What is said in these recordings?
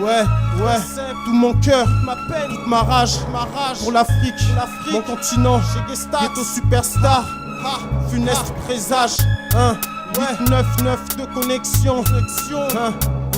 Ouais, tout mon cœur, ma peine, toute ma rage pour l'Afrique, mon continent, ghetto superstar, funeste présage, 899 de connexion,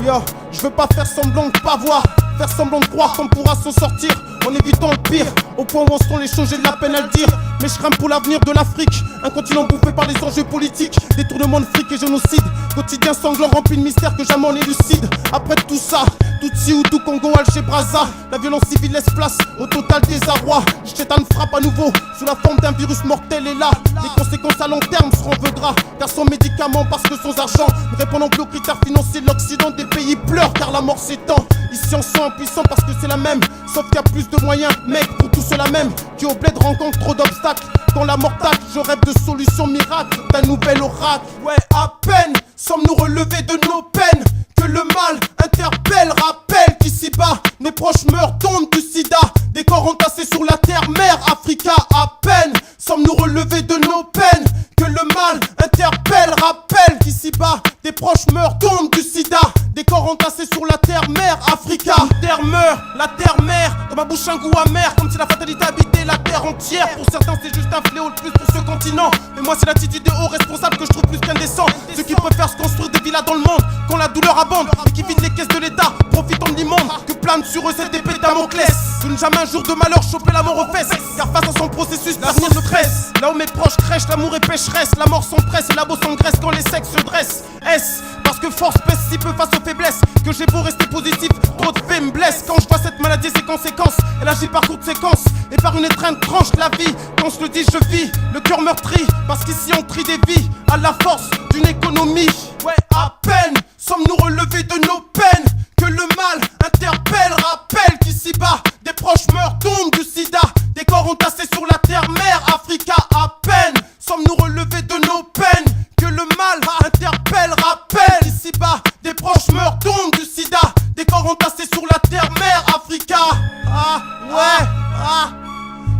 yo, je veux pas faire semblant de pas voir, faire semblant de croire qu'on pourra s'en sortir en évitant le pire, au point où en sont les choses, j'ai de la peine à le dire. Mais je crame pour l'avenir de l'Afrique, un continent bouffé par les enjeux politiques, détournement de fric et génocide, quotidien sanglant rempli de mystères que jamais on élucide. Après tout ça, Tutsi ou tout Congo, Alger, Brazza, la violence civile laisse place au total désarroi. Chétan frappe à nouveau sous la forme d'un virus mortel et là, les conséquences à long terme seront veugras, car sans médicaments parce que sans argent, ne répondant plus aux critères financiers de l'Occident, des pays pleurent car la mort s'étend. Ici on se sent impuissant parce que c'est la même, sauf qu'il y a plus de moyens, mec, pour tout cela même, qui au bled rencontre trop d'obstacles. Quand la mort tacle, je rêve de solutions miracles, d'un nouvel oracle. Ouais, à peine sommes-nous relevés de nos peines, que le mal interpelle, rappelle qu'ici-bas, nos proches meurent, tombent du sida, des corps entassés sur la terre, mère Africa. À peine sommes-nous relevés de nos peines, que le mal interpelle, rappelle qu'ici-bas, des proches meurent, tombent du sida, des corps entassés sur la terre, mère Africa. La terre meurt, la terre mère, dans ma bouche un goût amer, comme si la fatalité habitait la terre entière. Pour certains c'est juste un fléau de plus pour ce continent, mais moi c'est l'attitude des hauts responsables que je trouve plus qu'indécent. Ceux qui préfèrent se construire des villas dans le monde, quand la douleur abonde, et qui vident les caisses de l'État, profitant de l'immonde, que plane sur eux cette épée de Damoclès. De ne jamais un jour de malheur choper la mort aux fesses, car face à son processus, l'avenir me presse. Là où mes proches crèchent, l'amour est pécheresse, la mort s'empresse et la beau s'engraisse quand les sexes se dressent. Est-ce parce que force pèse si peu face aux faiblesses que j'ai beau rester positif, trop de faits me blessent. Quand je vois cette maladie et ses conséquences, elle agit par courte séquence et par une étreinte tranche la vie. Quand je le dis, je vis, le cœur meurtri, parce qu'ici on trie des vies à la force d'une économie. Ouais, à peine sommes-nous relevés de nos peines, que le mal interpelle, rappelle qu'ici-bas, des proches meurent, tombent du sida, des corps entassés sur la terre, mère Africa. À peine sommes-nous relevés de nos peines, que le mal interpelle, rappelle ici-bas, des proches meurent, tombent du sida, des corps entassés sur la terre, mère Africa.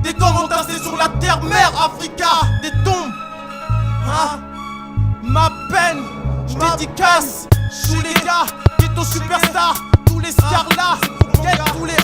Des corps entassés sur la terre, mère Africa, des tombes. Ma peine, je dédicace tous les gars, ghetto superstar, tous les stars là, tous les